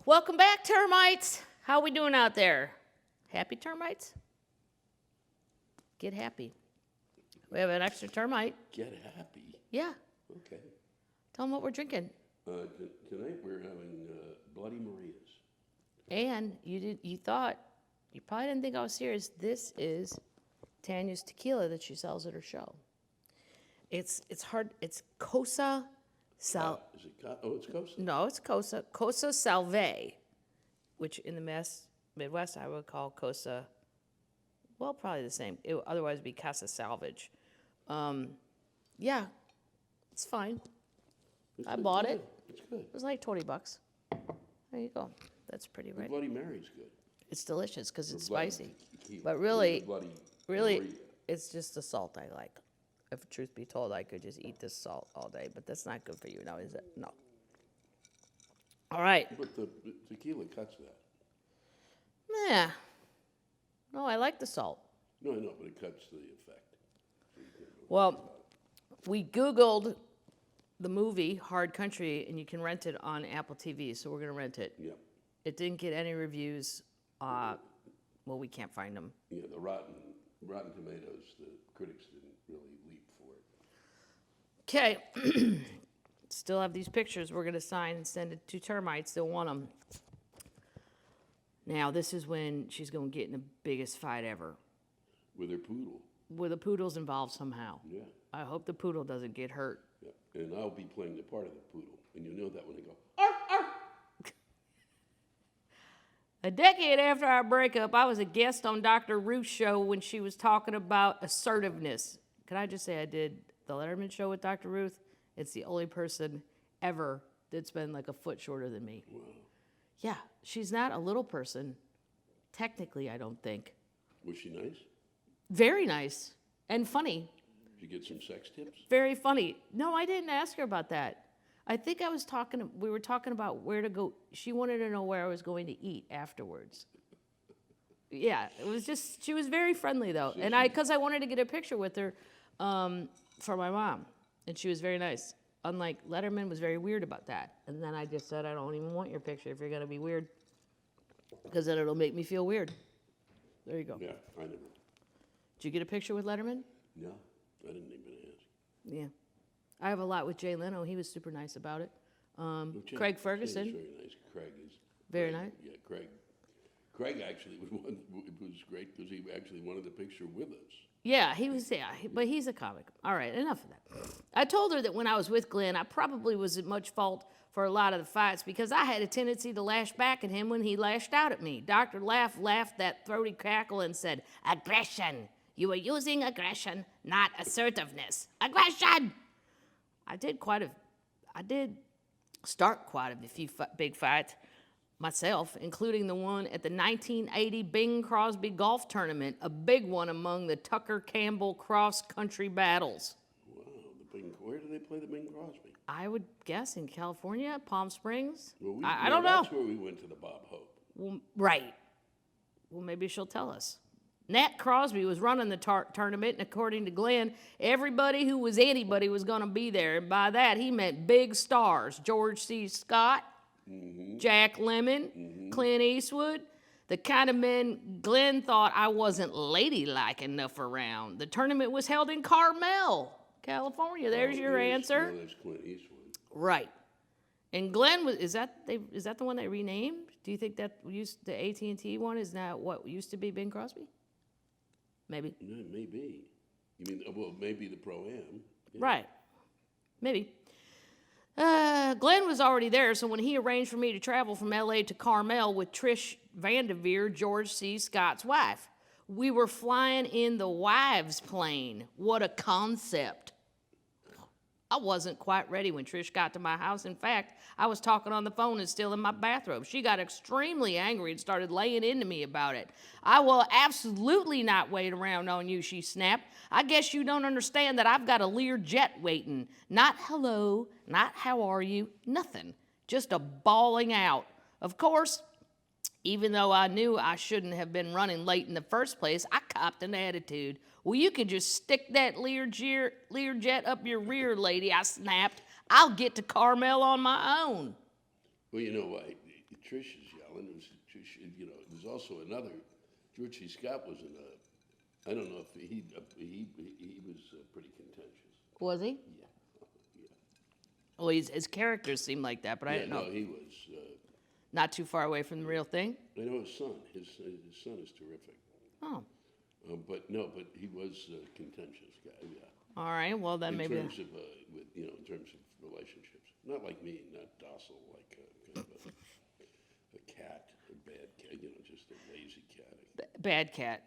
Welcome back, termites. How we doing out there? Happy termites? Get happy. We have an extra termite. Get happy. Yeah. Okay. Tell them what we're drinking. Tonight we're having Bloody Marias. And you probably didn't think I was serious. This is Tanya's tequila that she sells at her show. It's hard. It's Cosa. Is it it's Cosa? No, it's Cosa. Cosa Salvaje, which in the Midwest I would call Cosa. Well, probably the same. Otherwise it'd be Casa Salvage. Yeah, it's fine. I bought it. It's good. It was like $20. There you go. That's pretty, right? Bloody Mary's good. It's delicious because it's Bloody spicy. tequila. But really, Maria. it's just the salt I like. If truth be told, I could just eat this salt all day, but that's not good for you now, is it? No. All right. But the tequila cuts that. Yeah. No, I like the salt. No, I know, but it cuts the effect. Well, we Googled the movie Hard Country, and you can rent it on Apple TV, so we're going to rent it. Yeah. It didn't get any reviews. Well, we can't find them. Yeah, the Rotten Tomatoes, the critics didn't really leap for it. Okay. Still have these pictures we're going to sign and send it to termites. They'll want them. Now, this is when she's going to get in the biggest fight ever. With her poodle. With the poodle's involved somehow. Yeah. I hope the poodle doesn't get hurt. Yeah. And I'll be playing the part of the poodle. And you know that when they go, A decade after our breakup, I was a guest on Dr. Ruth's show when she was talking about assertiveness. Can I just say I did the Letterman show with Dr. Ruth? It's the only person ever that's been like a foot shorter than me. wow. Yeah, she's not a little person. Technically, I don't think. Was she nice? Very nice and funny. Did you get some sex tips? Very funny. No, I didn't ask her about that. I think we were talking about where to go. She wanted to know where I was going to eat afterwards. Yeah, it was just, she was very friendly though. And because I wanted to get a picture with her for my mom. And she was very nice. Unlike Letterman was very weird about that. And then I just said, I don't even want your picture if you're going to be weird. Because then it'll make me feel weird. There you go. Yeah, I never. Did you get a picture with Letterman? No, I didn't even ask. Yeah. I have a lot with Jay Leno. He was super nice about it. Craig Ferguson. Jay's very nice. Craig is very nice. Yeah, Craig. Craig actually was one. It was great because he actually wanted the picture with us. Yeah, he was. Yeah, but he's a comic. All right, enough of that. I told her that when I was with Glenn, I probably was at much fault for a lot of the fights because I had a tendency to lash back at him when he lashed out at me. Dr. laughed that throaty cackle and said, "Aggression. You were using aggression, not assertiveness. Aggression." I did start quite a few big fights myself, including the one at the 1980 Bing Crosby golf tournament, a big one among the Tucker Campbell cross-country battles. Wow, where do they play the Bing Crosby? I would guess in California, Palm Springs. Well, I don't know. That's where we went to the Bob Hope. Well, right. Well, maybe she'll tell us. Nat Crosby was running the tournament, and according to Glenn, everybody who was anybody was going to be there. And by that, he meant big stars. George C. Scott, Jack Lemmon, Clint Eastwood, the kind of men Glenn thought I wasn't ladylike enough around. The tournament was held in Carmel, California. There's your answer. There's Clint Eastwood. Right. And Glenn is that the one they renamed? Do you think that the AT&T one is now what used to be Bing Crosby? Maybe. No, maybe. You mean, well, maybe the Pro-Am. Yeah. Right. Maybe. Glenn was already there, so when he arranged for me to travel from L.A. to Carmel with Trish Vanderveer, George C. Scott's wife, we were flying in the wives' plane. What a concept. I wasn't quite ready when Trish got to my house. In fact, I was talking on the phone and still in my bathrobe. She got extremely angry and started laying into me about it. "I will absolutely not wait around on you," she snapped. "I guess you don't understand that I've got a Lear jet waiting. Not hello, not how are you, nothing. Just a bawling out." Of course, even though I knew I shouldn't have been running late in the first place, I copped an attitude. "Well, you can just stick that Lear jet up your rear, lady," I snapped. I'll get to Carmel on my own. Well, you know why Trish is yelling. It was also another. George C. Scott was in a. I don't know if he was pretty contentious. Was he? Yeah. Well, his characters seemed like that, but I didn't know. No, he was. Not too far away from the real thing. I know his son. His son is terrific. Oh. But he was a contentious guy. Yeah. All right. Well, then maybe. In terms of in terms of relationships, not like me, not docile like kind of a cat, a bad cat. Just a lazy cat. Bad cat.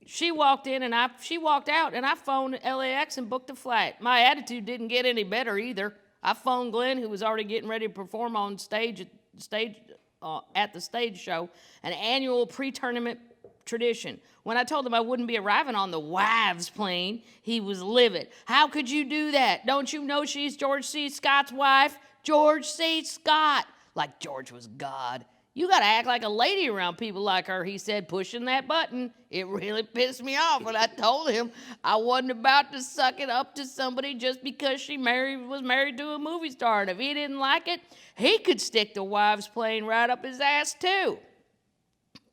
She walked in and she walked out, and I phoned LAX and booked a flight. My attitude didn't get any better either. I phoned Glenn, who was already getting ready to perform on stage at the stage show, an annual pre-tournament tradition. When I told him I wouldn't be arriving on the wives plane, he was livid. How could you do that? Don't you know she's George C. Scott's wife? George C. Scott. Like George was God. You got to act like a lady around people like her, he said, pushing that button. It really pissed me off when I told him I wasn't about to suck it up to somebody just because she was married to a movie star. And if he didn't like it, he could stick the wives plane right up his ass, too.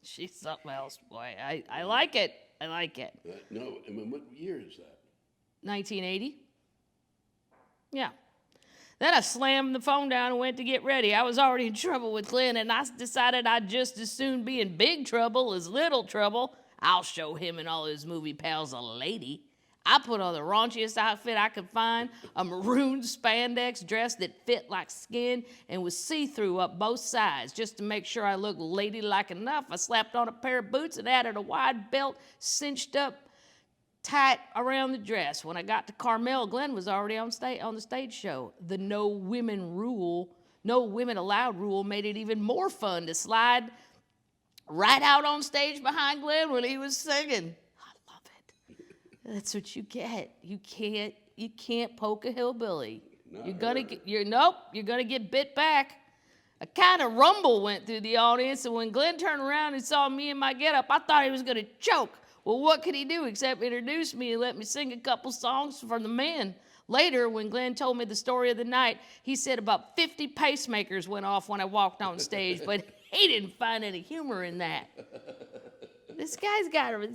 She's something else, boy. I like it. I like it. No, I mean, what year is that? 1980. Yeah. Then I slammed the phone down and went to get ready. I was already in trouble with Glenn, and I decided I'd just as soon be in big trouble as little trouble. I'll show him and all his movie pals a lady. I put on the raunchiest outfit I could find, a maroon spandex dress that fit like skin and was see-through up both sides. Just to make sure I looked ladylike enough, I slapped on a pair of boots and added a wide belt cinched up tight around the dress. When I got to Carmel, Glenn was already on the stage show. The no women allowed rule made it even more fun to slide right out on stage behind Glenn when he was singing. I love it. That's what you get. You can't poke a hillbilly. You're gonna get bit back. A kind of rumble went through the audience, and when Glenn turned around and saw me in my getup, I thought he was gonna choke. Well, what could he do except introduce me and let me sing a couple songs for the men? Later, when Glenn told me the story of the night, he said about 50 pacemakers went off when I walked on stage, but he didn't find any humor in that. This guy's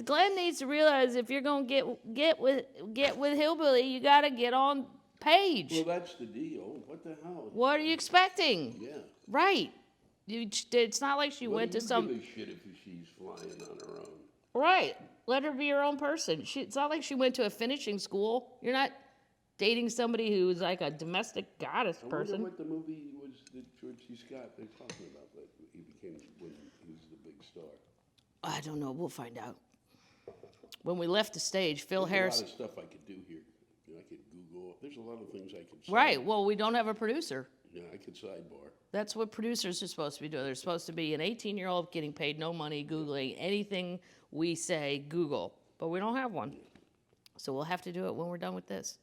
Glenn needs to realize if you're going to get with Hillbilly, you got to get on page. Well, that's the deal. What the hell? What are you expecting? Yeah. Right. It's not like she went to some... Give a shit if she's flying on her own. Right. Let her be her own person. It's not like she went to a finishing school. You're not dating somebody who's like a domestic goddess person. I wonder what the movie was that George C. Scott they're talking about that he became when he was the big star. I don't know. We'll find out. When we left the stage, Phil Harris. There's a lot of stuff I could do here. I could Google. There's a lot of things I could say. Right. Well, we don't have a producer. Yeah, I could sidebar. That's what producers are supposed to be doing. They're supposed to be an 18-year-old getting paid no money, Googling anything we say, Google. But we don't have one. So we'll have to do it when we're done with this.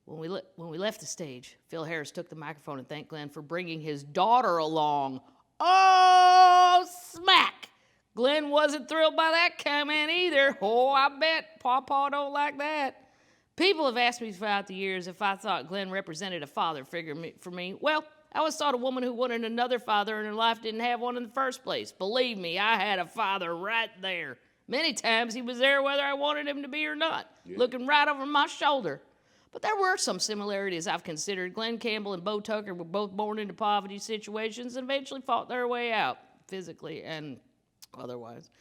When we left the stage, Phil Harris took the microphone and thanked Glenn for bringing his daughter along. Oh, smack! Glenn wasn't thrilled by that comment either. Oh, I bet Pawpaw don't like that. People have asked me throughout the years if I thought Glenn represented a father figure for me. Well, I always thought a woman who wanted another father in her life didn't have one in the first place. Believe me, I had a father right there. Many times he was there whether I wanted him to be or not, looking right over my shoulder. But there were some similarities I've considered. Glenn Campbell and Bo Tucker were both born into poverty situations and eventually fought their way out, physically and otherwise.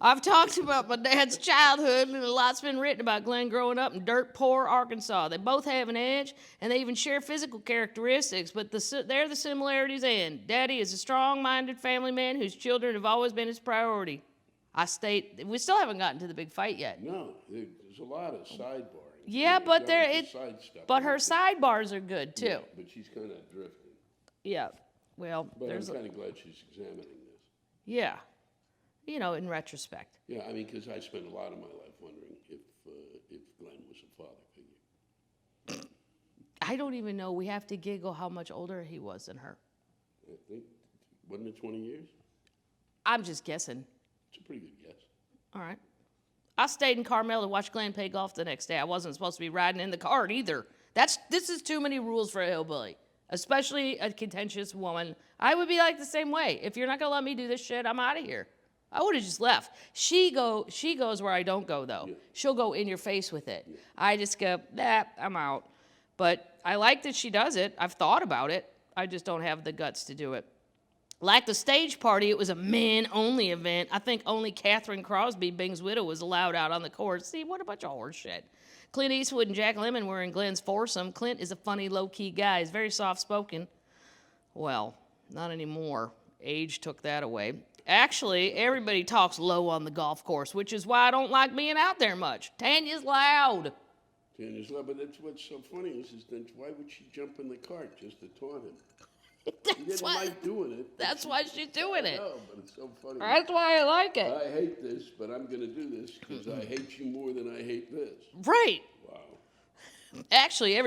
I've talked about my dad's childhood, and a lot's been written about Glenn growing up in dirt poor Arkansas. They both have an edge, and they even share physical characteristics, but there the similarities end. Daddy is a strong-minded family man whose children have always been his priority. We still haven't gotten to the big fight yet. No, there's a lot of sidebarring. Yeah, but her sidebars are good, too. Yeah, but she's kind of drifting. Yeah, well, but I'm kind of glad she's examining this. Yeah. In retrospect. Yeah, I mean, because I spent a lot of my life wondering if Glenn was a father figure. I don't even know. We have to giggle how much older he was than her. I think, wasn't it 20 years? I'm just guessing. It's a pretty good guess. All right. I stayed in Carmel to watch Glenn play golf the next day. I wasn't supposed to be riding in the cart either. This is too many rules for a hillbilly, especially a contentious woman. I would be like the same way. If you're not gonna let me do this shit, I'm out of here. I would have just left. She goes where I don't go though. Yeah. She'll go in your face with it. Yeah. I just go, nah, I'm out. But I like that she does it. I've thought about it. I just don't have the guts to do it. Like the stage party, it was a men-only event. I think only Catherine Crosby, Bing's widow, was allowed out on the course. See, what a bunch of horse shit. Clint Eastwood and Jack Lemmon were in Glenn's foursome. Clint is a funny, low-key guy. He's very soft-spoken. Well, not anymore. Age took that away. Actually, everybody talks low on the golf course, which is why I don't like being out there much. Tanya's loud. Tanya's loud, but that's what's so funny is then why would she jump in the cart just to taunt him? He didn't like doing it. That's why she's doing it. I know, but it's so funny. That's why I like it. I hate this, but I'm going to do this because I hate you more than I hate this. Right. Wow. Actually,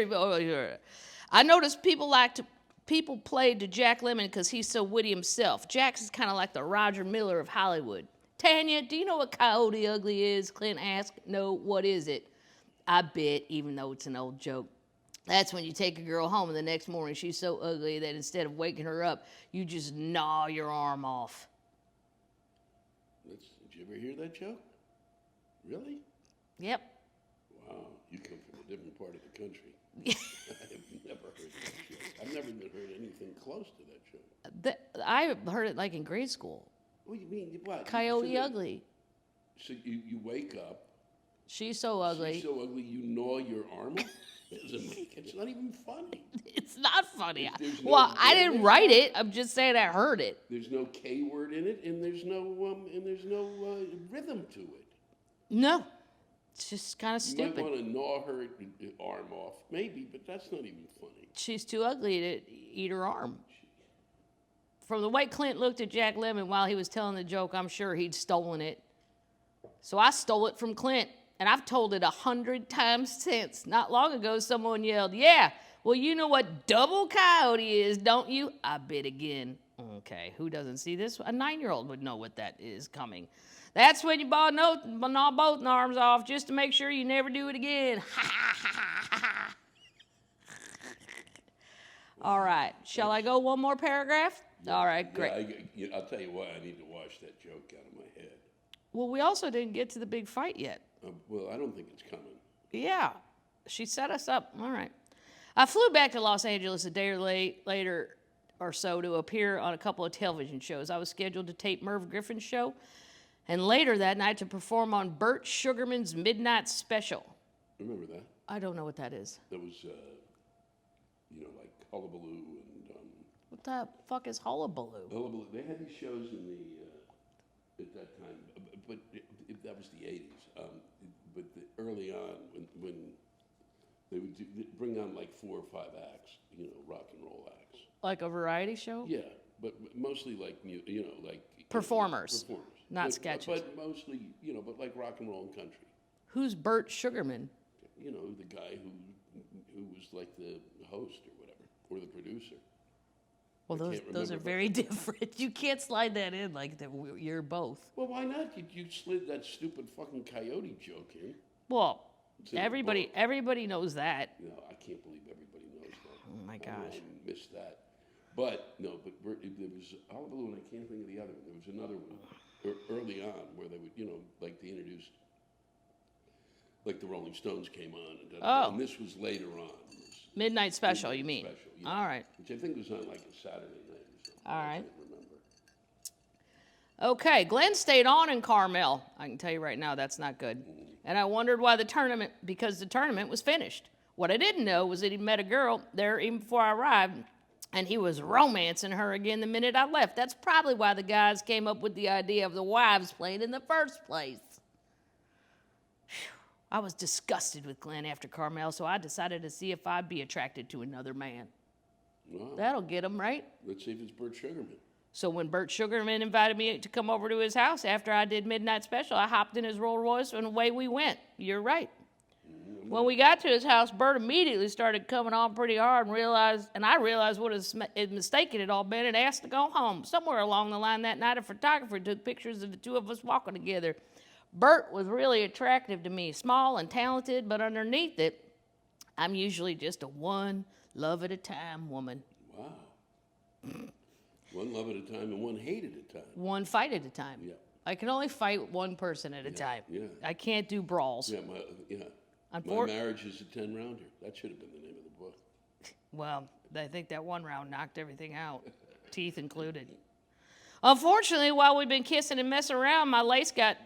I noticed people played to Jack Lemmon because he's so witty himself. Jack's is kind of like the Roger Miller of Hollywood. Tanya, do you know what Coyote Ugly is? Clint asked. No, what is it? I bet, even though it's an old joke. That's when you take a girl home and the next morning she's so ugly that instead of waking her up, you just gnaw your arm off. Did you ever hear that joke? Really? Yep. Wow, you come from a different part of the country. I've never heard that joke. I've never even heard anything close to that joke. I heard it like in grade school. What do you mean? What? Coyote Ugly. So you wake up. She's so ugly. She's so ugly you gnaw your arm off? It's not even funny. It's not funny. I didn't write it. I'm just saying I heard it. There's no K word in it, and there's no rhythm to it. No, it's just kind of stupid. You might want to gnaw her arm off, maybe, but that's not even funny. She's too ugly to eat her arm. From the way Clint looked at Jack Lemmon while he was telling the joke, I'm sure he'd stolen it. So I stole it from Clint. And I've told it 100 times since. Not long ago, someone yelled, yeah, well, you know what double coyote is, don't you? I bet again. Okay, who doesn't see this? A 9-year-old would know what that is coming. That's when you gnaw both arms off just to make sure you never do it again. All right, shall I go one more paragraph? All right, great. Yeah, I'll tell you what, I need to wash that joke out of my head. Well, we also didn't get to the big fight yet. Well, I don't think it's coming. Yeah, she set us up. All right. I flew back to Los Angeles a day or later or so to appear on a couple of television shows. I was scheduled to tape Merv Griffin's show, and later that night to perform on Burt Sugarman's Midnight Special. Remember that? I don't know what that is. That was, like Hullabaloo and... What the fuck is Hullabaloo? Hullabaloo. They had these shows in at that time, but that was the 80s. But early on, when they would bring on like 4 or 5 acts, rock and roll acts. Like a variety show? Yeah, but mostly like, like... Performers, not sketches. But mostly, but like rock and roll and country. Who's Burt Sugarman? The guy who was like the host or whatever, or the producer. Well, those are very different. You can't slide that in like that. You're both. Well, why not? You slid that stupid fucking coyote joke in. Well, everybody knows that. No, I can't believe everybody knows that. Oh my gosh, I missed that. But no, there was Hullabaloo, and I can't think of the other one. There was another one early on where they would, like they introduced, like the Rolling Stones came on, and this was later on. Midnight Special, you mean? Special, yeah. All right. Which I think was on like a Saturday night or something. All right. I can't remember. Okay, Glenn stayed on in Carmel. I can tell you right now that's not good. And I wondered why because the tournament was finished. What I didn't know was that he met a girl there even before I arrived, and he was romancing her again the minute I left. That's probably why the guys came up with the idea of the wives playing in the first place. I was disgusted with Glenn after Carmel, so I decided to see if I'd be attracted to another man. Wow. That'll get him, right? Let's see if it's Burt Sugarman. So when Burt Sugarman invited me to come over to his house after I did Midnight Special, I hopped in his Rolls Royce and away we went. You're right. Mm-hmm. When we got to his house, Burt immediately started coming on pretty hard and I realized what a mistake it had all been and asked to go home. Somewhere along the line that night, a photographer took pictures of the two of us walking together. Burt was really attractive to me, small and talented, but underneath it, I'm usually just a one love at a time woman. Wow. One love at a time and one hate at a time. One fight at a time. Yeah. I can only fight one person at a time. Yeah. I can't do brawls. Yeah, my marriage is a 10-rounder. That should have been the name of the book. Well, I think that one round knocked everything out, teeth included. Unfortunately, while we'd been kissing and messing around, my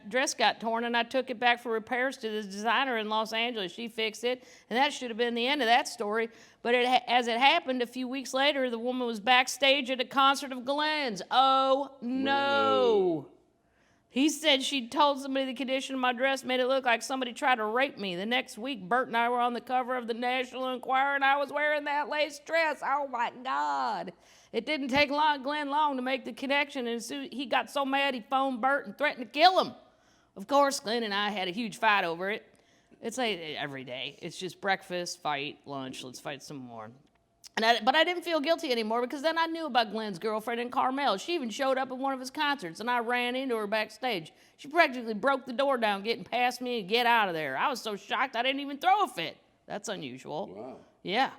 dress got torn, and I took it back for repairs to the designer in Los Angeles. She fixed it, and that should have been the end of that story. But as it happened, a few weeks later, the woman was backstage at a concert of Glenn's. Oh, no. Whoa. He said she'd told somebody the condition of my dress made it look like somebody tried to rape me. The next week, Bert and I were on the cover of the National Enquirer, and I was wearing that lace dress. Oh, my God. It didn't take Glenn long to make the connection, and he got so mad he phoned Bert and threatened to kill him. Of course, Glenn and I had a huge fight over it. It's like every day. It's just breakfast, fight, lunch, let's fight some more. But I didn't feel guilty anymore because then I knew about Glenn's girlfriend in Carmel. She even showed up at one of his concerts, and I ran into her backstage. She practically broke the door down, getting past me and get out of there. I was so shocked I didn't even throw a fit. That's unusual. Wow. Yeah.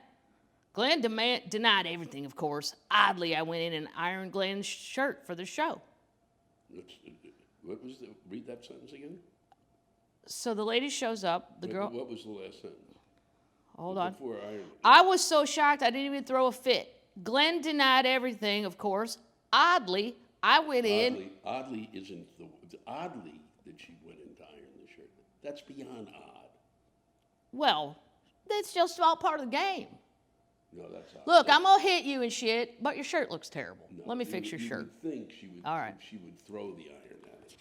Glenn denied everything, of course. Oddly, I went in and ironed Glenn's shirt for the show. What was read that sentence again? So the lady shows up. The girl. What was the last sentence? Hold on. Before iron. I was so shocked I didn't even throw a fit. Glenn denied everything, of course. Oddly, I went in. Oddly isn't oddly that she went in to iron the shirt. That's beyond odd. Well, that's just all part of the game. No, that's odd. Look, I'm gonna hit you and shit, but your shirt looks terrible. No, Let me fix your shirt. Would think she would. All right. She would throw the iron at it.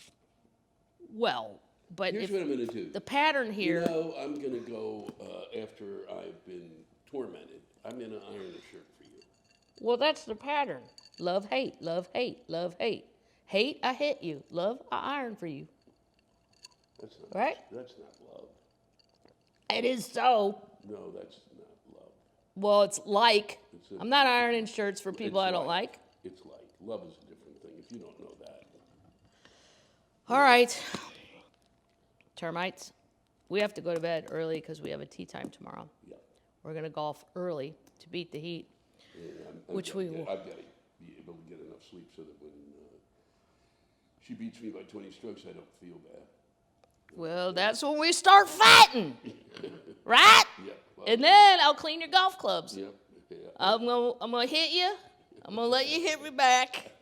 Well, but Here's what I'm going to do. The pattern here. I'm going to go after I've been tormented. I'm going to iron a shirt for you. Well, that's the pattern. Love, hate, love, hate, love, hate. Hate, I hit you. Love, I iron for you. That's not right? That's not love. It is so. No, that's not love. Well, it's like. I'm not ironing shirts for people I don't like. It's like. Love is a different thing if you don't know that. All right. Termites. We have to go to bed early because we have a tea time tomorrow. Yeah. We're going to golf early to beat the heat, which we will. I've got to be able to get enough sleep so that when she beats me by 20 strokes, I don't feel bad. Well, that's when we start fighting, right? Yeah. Well, And then I'll clean your golf clubs. yeah. Yeah. I'm gonna hit you. I'm gonna let you hit me back,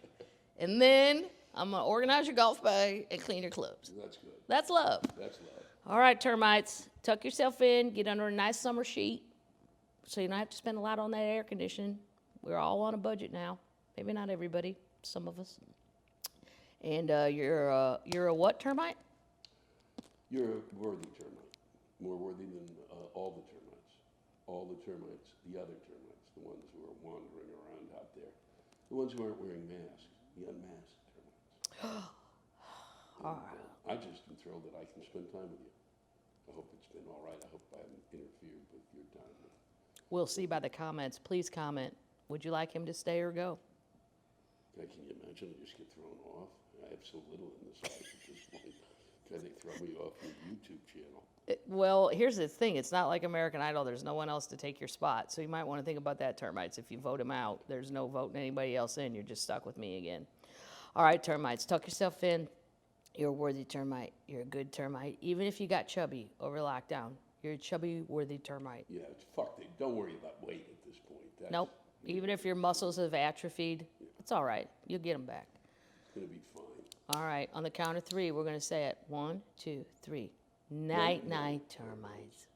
and then I'm gonna organize your golf bag and clean your clubs. That's good. That's love. That's love. All right, termites, tuck yourself in, get under a nice summer sheet, so you don't have to spend a lot on that air conditioning. We're all on a budget now. Maybe not everybody, some of us. And you're a what termite? You're a worthy termite, more worthy than all the termites. All the termites, the other termites, the ones who are wandering around out there, the ones who aren't wearing masks, the unmasked termites. I just am thrilled that I can spend time with you. I hope it's been all right. I hope I haven't interfered with your time. We'll see by the comments. Please comment. Would you like him to stay or go? Can you imagine? I just get thrown off. I have so little in this life at this point. Can they throw me off your YouTube channel? Well, here's the thing. It's not like American Idol. There's no one else to take your spot. So you might want to think about that, termites. If you vote him out, there's no voting anybody else in. You're just stuck with me again. All right, termites, tuck yourself in. You're a worthy termite. You're a good termite. Even if you got chubby over lockdown, you're a chubby, worthy termite. Yeah, fuck it. Don't worry about weight at this point. Nope. Even if your muscles have atrophied, it's all right. You'll get them back. It's going to be fine. All right, on the count of three, we're going to say it. 1, 2, 3. Night, night, termites.